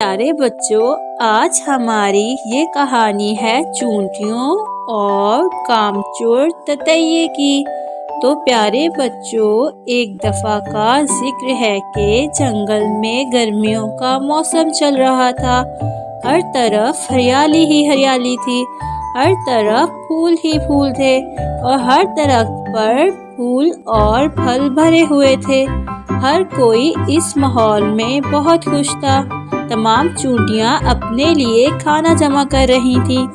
प्यारे बच्चों, आज हमारी ये कहानी है चूंटियों और कामचोर ततैये की। तो प्यारे बच्चों, एक दफ़ा का जिक्र है कि जंगल में गर्मियों का मौसम चल रहा था। हर तरफ हरियाली ही हरियाली थी, हर तरफ फूल ही फूल थे और हर दरख्त पर फूल और फल भरे हुए थे। हर कोई इस माहौल में बहुत खुश था। तमाम चूंटियां अपने लिए खाना जमा कर रही थीं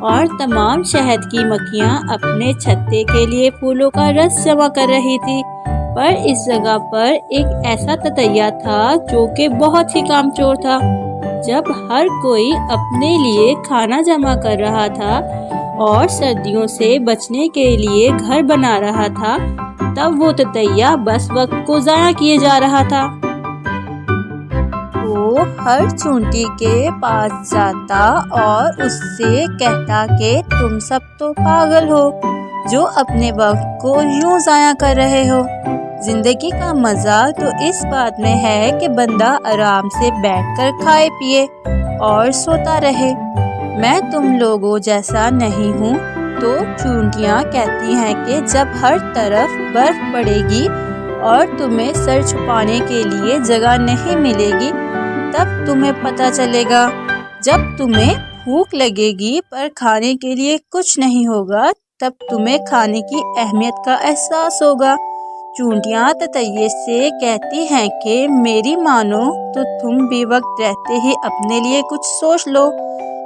और तमाम शहद की मक्खियां अपने छत्ते के लिए फूलों का रस जमा कर रही थी। पर इस जगह पर एक ऐसा ततैया था जो कि बहुत ही कामचोर था। जब हर कोई अपने लिए खाना जमा कर रहा था और सर्दियों से बचने के लिए घर बना रहा था, तब वो ततैया बस वक्त को ज़ाया किए जा रहा था। वो हर चूंटी के पास जाता और उससे कहता कि तुम सब तो पागल हो जो अपने वक्त को यूं ज़ाया कर रहे हो। जिंदगी का मज़ा तो इस बात में है कि बंदा आराम से बैठकर खाए पिए और सोता रहे। मैं तुम लोगों जैसा नहीं हूँ। तो चूंटियाँ कहती हैं कि जब हर तरफ बर्फ पड़ेगी और तुम्हें सर छुपाने के लिए जगह नहीं मिलेगी, तब तुम्हें पता चलेगा। जब तुम्हें भूख लगेगी पर खाने के लिए कुछ नहीं होगा, तब तुम्हें खाने की अहमियत का एहसास होगा। चूंटियाँ ततैये से कहती हैं कि मेरी मानो तो तुम भी वक्त रहते ही अपने लिए कुछ सोच लो।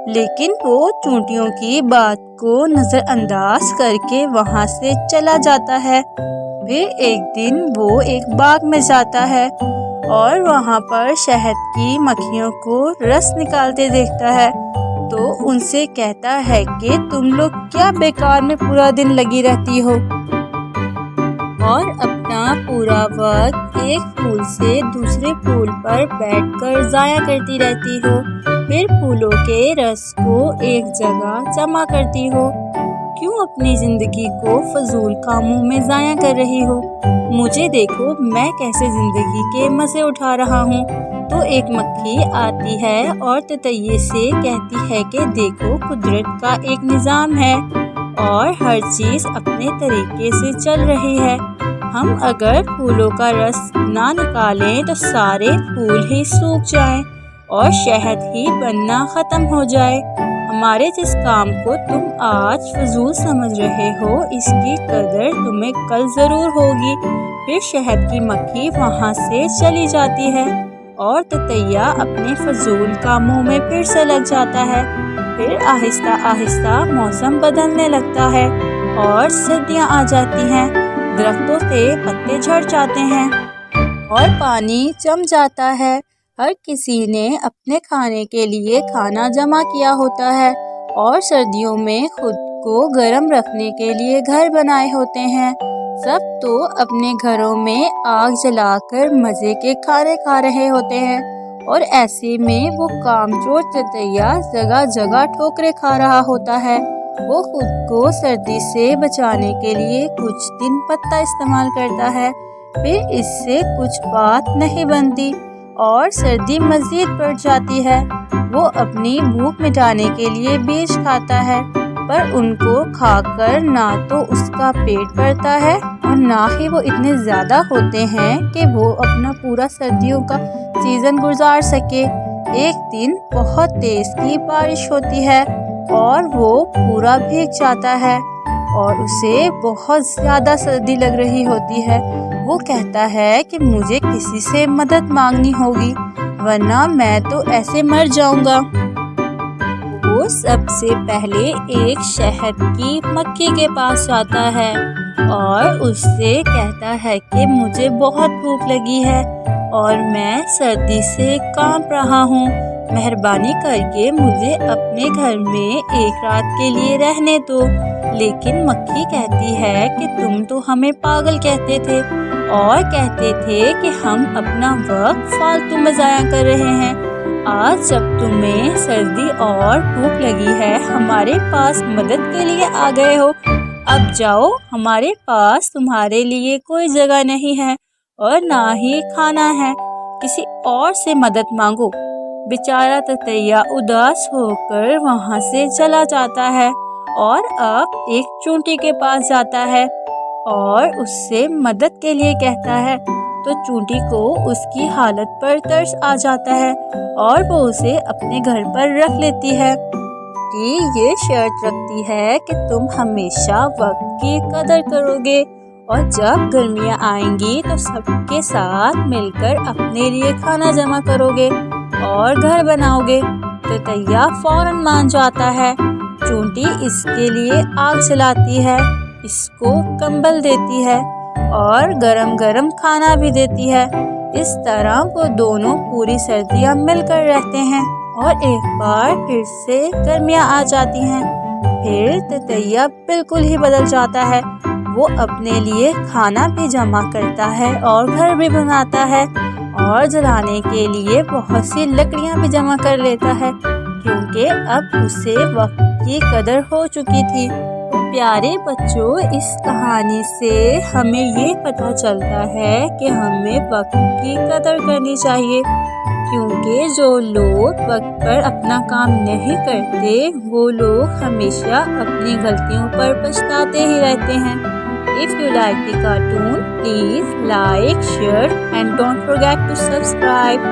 लेकिन वो चूंटियों की बात को नज़रअंदाज करके वहाँ से चला जाता है। फिर एक दिन वो एक बाग में जाता है और वहाँ पर शहद की मक्खियों को रस निकालते देखता है। तो उनसे कहता है कि तुम लोग क्या बेकार में पूरा दिन लगी रहती हो और अपना पूरा वक्त एक फूल से दूसरे फूल पर बैठकर ज़ाया करती रहती हो। फिर फूलों के रस को एक जगह जमा करती हो। क्यों अपनी ज़िंदगी को फजूल कामों में ज़ाया कर रही हो? मुझे देखो मैं कैसे ज़िंदगी के मज़े उठा रहा हूँ। तो एक मक्खी आती है और ततैये से कहती है कि देखो कुदरत का एक निज़ाम है और हर चीज़ अपने तरीके से चल रही है। हम अगर फूलों का रस ना निकालें तो सारे फूल ही सूख जाएं और शहद ही बनना ख़त्म हो जाए। हमारे जिस काम को तुम आज फजूल समझ रहे हो, इसकी कदर तुम्हें कल ज़रूर होगी। फिर शहद की मक्खी वहाँ से चली जाती है और ततैया अपने फजूल कामों में फिर से लग जाता है। फिर आहिस्ता आहिस्ता मौसम बदलने लगता है और सर्दियाँ आ जाती हैं। दरख्तों से पत्ते झड़ जाते हैं और पानी जम जाता है। हर किसी ने अपने खाने के लिए खाना जमा किया होता है और सर्दियों में खुद को गर्म रखने के लिए घर बनाए होते हैं। सब तो अपने घरों में आग जलाकर मज़े के खाने खा रहे होते हैं और ऐसे में वो कामचोर ततैया जगह जगह ठोकरें खा रहा होता है। वो खुद को सर्दी से बचाने के लिए कुछ दिन पत्ता इस्तेमाल करता है, फिर इससे कुछ बात नहीं बनती और सर्दी मज़ीद बढ़ जाती है। वो अपनी भूख मिटाने के लिए बीज खाता है, पर उनको खाकर ना तो उसका पेट भरता है और ना ही वो इतने ज़्यादा होते हैं कि वो अपना पूरा सर्दियों का सीज़न गुजार सके। एक दिन बहुत तेज़ की बारिश होती है और वो पूरा भीग जाता है और उसे बहुत ज़्यादा सर्दी लग रही होती है। वो कहता है कि मुझे किसी से मदद मांगनी होगी वरना मैं तो ऐसे मर जाऊंगा। वो सबसे पहले एक शहद की मक्खी के पास जाता है और उससे कहता है कि मुझे बहुत भूख लगी है और मैं सर्दी से कांप रहा हूँ। मेहरबानी करके मुझे अपने घर में एक रात के लिए रहने दो। लेकिन मक्खी कहती है कि तुम तो हमें पागल कहते थे और कहते थे कि हम अपना वक्त फालतू में ज़ाया कर रहे हैं। आज जब तुम्हें सर्दी और भूख लगी है, हमारे पास मदद के लिए आ गए हो। अब जाओ, हमारे पास तुम्हारे लिए कोई जगह नहीं है اور نہ ہی کھانا ہے، کسی اور سے مدد مانگو۔ بیچارہ تتیا اداس ہو کر وہاں سے چلا جاتا ہے اور اب ایک چونٹی کے پاس جاتا ہے اور اس سے مدد کے لیے کہتا ہے، تو چونٹی کو اس کی حالت پر ترس آ جاتا ہے اور وہ اسے اپنے گھر پر رکھ لیتی ہے۔ چونٹی یہ شرط رکھتی ہے کہ تم ہمیشہ وقت کی قدر کرو گے اور جب گرمیاں آئیں گی تو سب کے ساتھ مل کر اپنے لیے کھانا جمع کرو گے اور گھر بناؤ گے۔ تتیا فوراً مان جاتا ہے۔ چونٹی اس کے لیے آگ جلاتی ہے، اس کو کمبل دیتی ہے اور گرم گرم کھانا بھی دیتی ہے۔ اس طرح وہ دونوں پوری سردیاں مل کر رہتے ہیں اور ایک بار پھر سے گرمیاں آ جاتی ہیں۔ پھر تتیا بالکل ہی بدل جاتا ہے، وہ اپنے لیے کھانا بھی جمع کرتا ہے اور گھر بھی بناتا ہے اور جلانے کے لیے بہت سی لکڑیاں بھی جمع کر لیتا ہے، کیونکہ اب اسے وقت کی قدر ہو چکی تھی۔ پیارے بچوں، اس کہانی سے ہمیں یہ پتہ چلتا ہے کہ ہمیں وقت کی قدر کرنی چاہیے، کیونکہ جو لوگ وقت پر اپنا کام نہیں کرتے وہ لوگ ہمیشہ اپنی غلطیوں پر پچھتاتے ہی رہتے ہیں۔ If you like the cartoon, please like, share and don't forget to subscribe.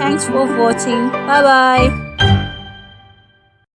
Thanks for watching. Bye bye.